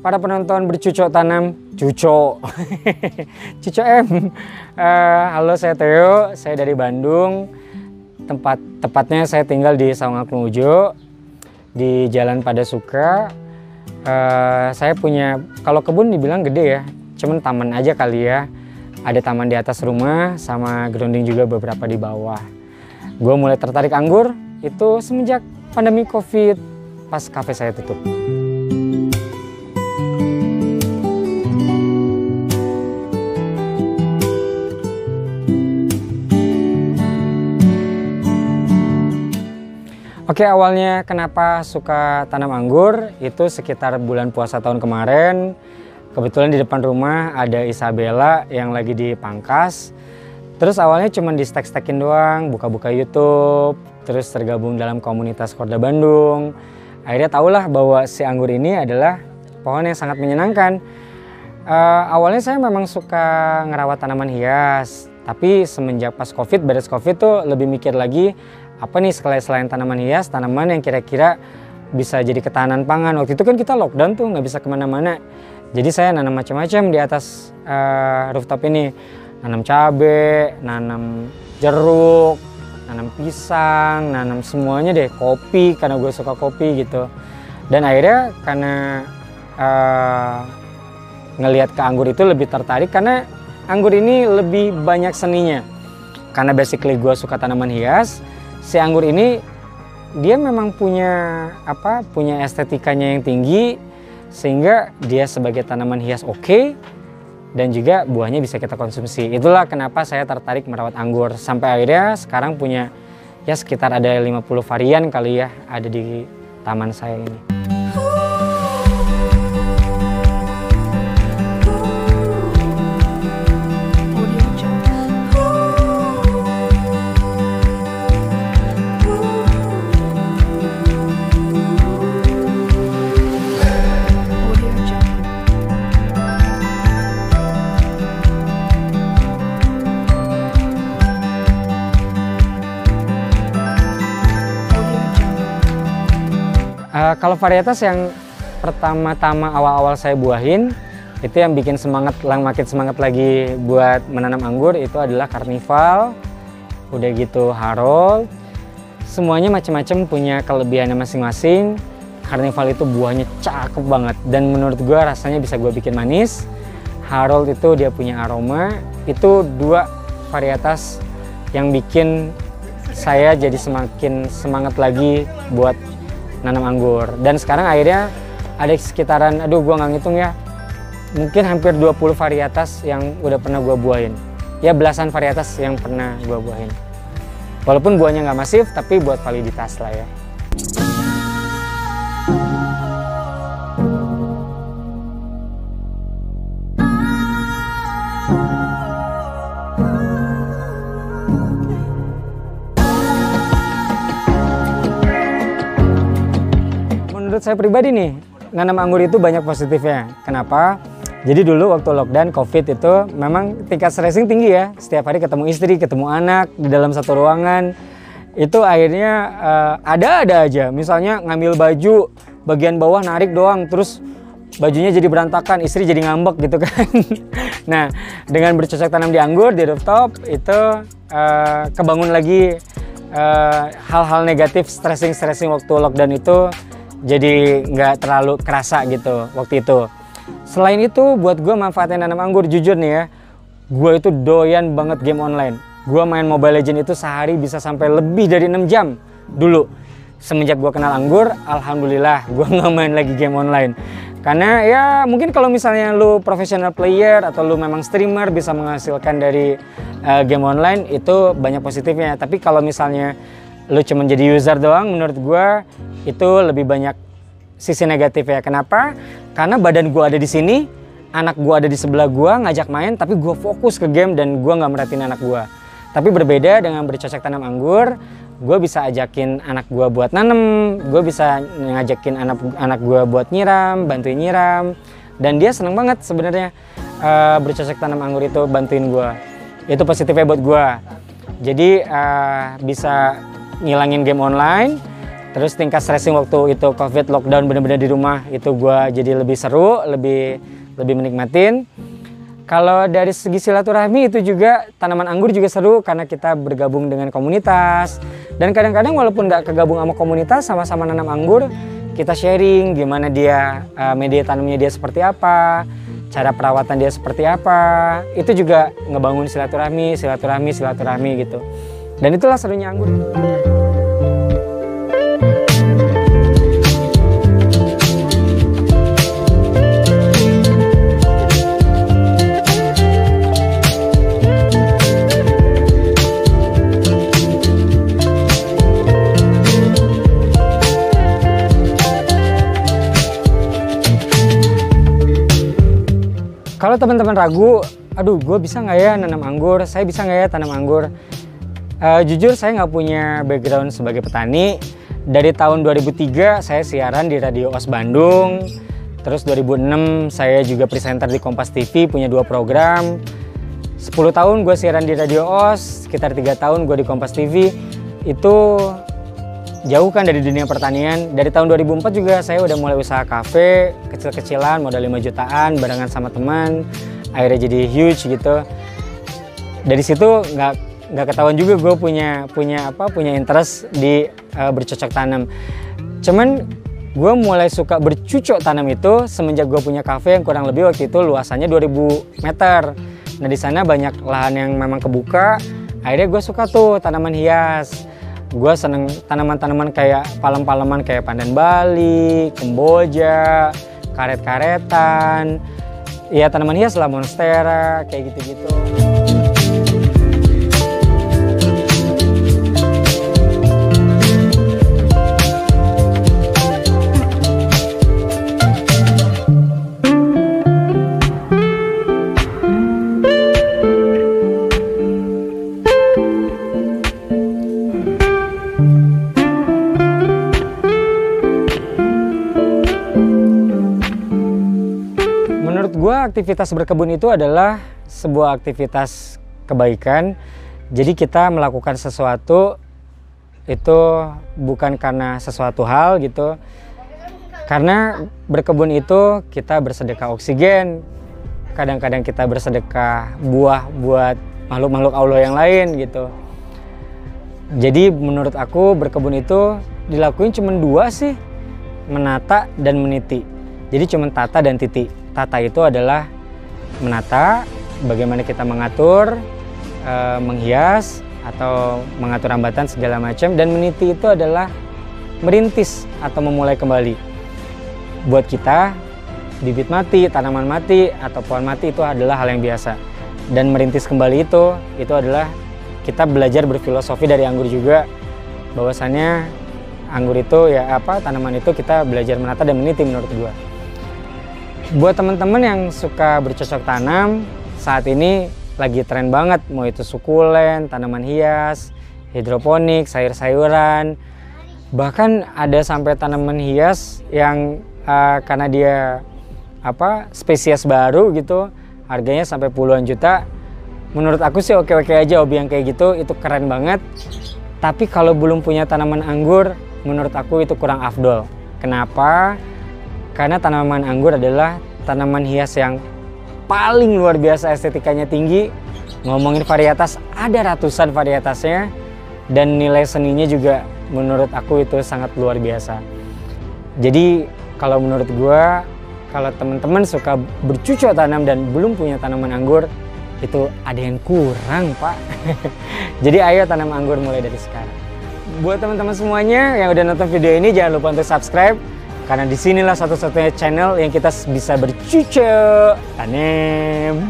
para penonton bercucok tanam, cucok, cucok M. Halo, saya Theo, saya dari Bandung. Tepatnya saya tinggal di Sawangan Ujo, di Jalan Padasuka. Saya punya, kalau kebun dibilang gede ya, cuman taman aja kali ya. Ada taman di atas rumah, sama grounding juga beberapa di bawah. Gue mulai tertarik anggur itu semenjak pandemi COVID, pas kafe saya tutup. Oke, awalnya kenapa suka tanam anggur itu sekitar bulan puasa tahun kemarin. Kebetulan di depan rumah ada Isabella yang lagi dipangkas. Terus awalnya cuma di stek-stekin doang, buka-buka YouTube, terus tergabung dalam komunitas Korda Bandung. Akhirnya tahulah bahwa si anggur ini adalah pohon yang sangat menyenangkan. Awalnya saya memang suka ngerawat tanaman hias, tapi semenjak pas beres COVID tuh lebih mikir lagi, apa nih selain tanaman hias, tanaman yang kira-kira bisa jadi ketahanan pangan. Waktu itu kan kita lockdown tuh, nggak bisa kemana-mana. Jadi saya nanam macam-macam di atas rooftop ini. Nanam cabai, nanam jeruk, nanam pisang, nanam semuanya deh. Kopi, karena gue suka kopi gitu. Dan akhirnya karena ngelihat ke anggur itu lebih tertarik, karena anggur ini lebih banyak seninya. Karena basically gue suka tanaman hias, si anggur ini dia memang punya estetikanya yang tinggi, sehingga dia sebagai tanaman hias oke, dan juga buahnya bisa kita konsumsi. Itulah kenapa saya tertarik merawat anggur, sampai akhirnya sekarang punya ya sekitar ada 50 varian kali ya ada di taman saya ini. Kalau varietas yang pertama-tama awal-awal saya buahin, itu yang bikin makin semangat lagi buat menanam anggur itu adalah Carnival, udah gitu Harold. Semuanya macam-macam punya kelebihannya masing-masing. Carnival itu buahnya cakep banget dan menurut gue rasanya bisa gue bikin manis. Harold itu dia punya aroma. Itu dua varietas yang bikin saya jadi semakin semangat lagi buat nanam anggur. Dan sekarang akhirnya ada sekitaran, gue nggak ngitung ya, mungkin hampir 20 varietas yang udah pernah gue buahin. Ya belasan varietas yang pernah gue buahin. Walaupun buahnya nggak masif, tapi buat validitas lah ya. Menurut saya pribadi nih, nanam anggur itu banyak positifnya. Kenapa? Jadi dulu waktu lockdown COVID itu memang tingkat stressing tinggi ya. Setiap hari ketemu istri, ketemu anak di dalam satu ruangan. Itu akhirnya ada-ada aja. Misalnya ngambil baju, bagian bawah narik doang, terus bajunya jadi berantakan, istri jadi ngambek gitu kan. Nah, dengan bercocok tanam di anggur, di rooftop, itu kebangun lagi hal-hal negatif, stressing waktu lockdown itu. Jadi nggak terlalu kerasa gitu waktu itu. Selain itu buat gue manfaatnya nanam anggur, jujur nih ya, gue itu doyan banget game online. Gue main Mobile Legends itu sehari bisa sampai lebih dari 6 jam dulu. Semenjak gue kenal anggur, alhamdulillah gue nggak main lagi game online. Karena ya mungkin kalau misalnya lu professional player atau lu memang streamer bisa menghasilkan dari game online, itu banyak positifnya. Tapi kalau misalnya lu cuma jadi user doang, menurut gue itu lebih banyak sisi negatif ya. Kenapa? Karena badan gue ada di sini, anak gue ada di sebelah gue ngajak main, tapi gue fokus ke game dan gue nggak merhatiin anak gue. Tapi berbeda dengan bercocok tanam anggur, gue bisa ajakin anak gue buat nanam, gue bisa ngajakin anak gue buat nyiram, bantuin nyiram, dan dia seneng banget sebenarnya bercocok tanam anggur itu bantuin gue. Itu positifnya buat gue. Jadi bisa ngilangin game online. Terus tingkat stressing waktu itu COVID lockdown bener-bener di rumah itu gue jadi lebih seru, lebih menikmatin. Kalau dari segi silaturahmi itu juga tanaman anggur juga seru karena kita bergabung dengan komunitas. Dan kadang-kadang walaupun nggak kegabung sama komunitas, sama-sama nanam anggur, kita sharing gimana dia, media tanamnya dia seperti apa, cara perawatan dia seperti apa. Itu juga ngebangun silaturahmi gitu. Dan itulah serunya anggur. Kalau teman-teman ragu, aduh gue bisa nggak ya nanam anggur, saya bisa nggak ya tanam anggur. Jujur saya nggak punya background sebagai petani. Dari tahun 2003 saya siaran di Radio OS Bandung. Terus 2006 saya juga presenter di Kompas TV, punya 2 program. 10 tahun gue siaran di Radio OS, sekitar 3 tahun gue di Kompas TV. Itu jauh kan dari dunia pertanian. Dari tahun 2004 juga saya udah mulai usaha kafe kecil-kecilan, modal 5 jutaan barengan sama teman. Akhirnya jadi huge gitu. Dari situ nggak ketahuan juga gue punya interest di bercocok tanam. Cuman gue mulai suka bercucuk tanam itu semenjak gue punya kafe yang kurang lebih waktu itu luasannya 2000 meter. Nah di sana banyak lahan yang memang kebuka. Akhirnya gue suka tuh tanaman hias. Gue seneng tanaman-tanaman kayak palem-paleman kayak pandan Bali, kemboja, karet-karetan. Ya tanaman hias lah, monstera, kayak gitu-gitu. Aktivitas berkebun itu adalah sebuah aktivitas kebaikan. Jadi kita melakukan sesuatu itu bukan karena sesuatu hal gitu. Karena berkebun itu kita bersedekah oksigen. Kadang-kadang kita bersedekah buah buat makhluk-makhluk Allah yang lain gitu. Jadi menurut aku berkebun itu dilakuin cuma 2 sih, menata dan meniti. Jadi cuma tata dan titi. Tata itu adalah menata, bagaimana kita mengatur, menghias atau mengatur rambatan segala macam, dan meniti itu adalah merintis atau memulai kembali. Buat kita bibit mati, tanaman mati atau pohon mati itu adalah hal yang biasa. Dan merintis kembali itu adalah kita belajar berfilosofi dari anggur juga, bahwasannya anggur itu ya tanaman itu kita belajar menata dan meniti menurut gua. Buat teman-teman yang suka bercocok tanam, saat ini lagi tren banget, mau itu sukulen, tanaman hias, hidroponik, sayur-sayuran. Bahkan ada sampai tanaman hias yang karena dia spesies baru gitu, harganya sampai puluhan juta. Menurut aku sih oke-oke aja hobi yang kayak gitu, itu keren banget. Tapi kalau belum punya tanaman anggur, menurut aku itu kurang afdol. Kenapa? Karena tanaman anggur adalah tanaman hias yang paling luar biasa estetikanya tinggi. Ngomongin varietas, ada ratusan varietasnya. Dan nilai seninya juga menurut aku itu sangat luar biasa. Jadi kalau menurut gua, kalau teman-teman suka bercocok tanam dan belum punya tanaman anggur, itu ada yang kurang, Pak. Jadi ayo tanam anggur mulai dari sekarang. Buat teman-teman semuanya yang udah nonton video ini, jangan lupa untuk subscribe. Karena disinilah satu-satunya channel yang kita bisa bercucuk tanam.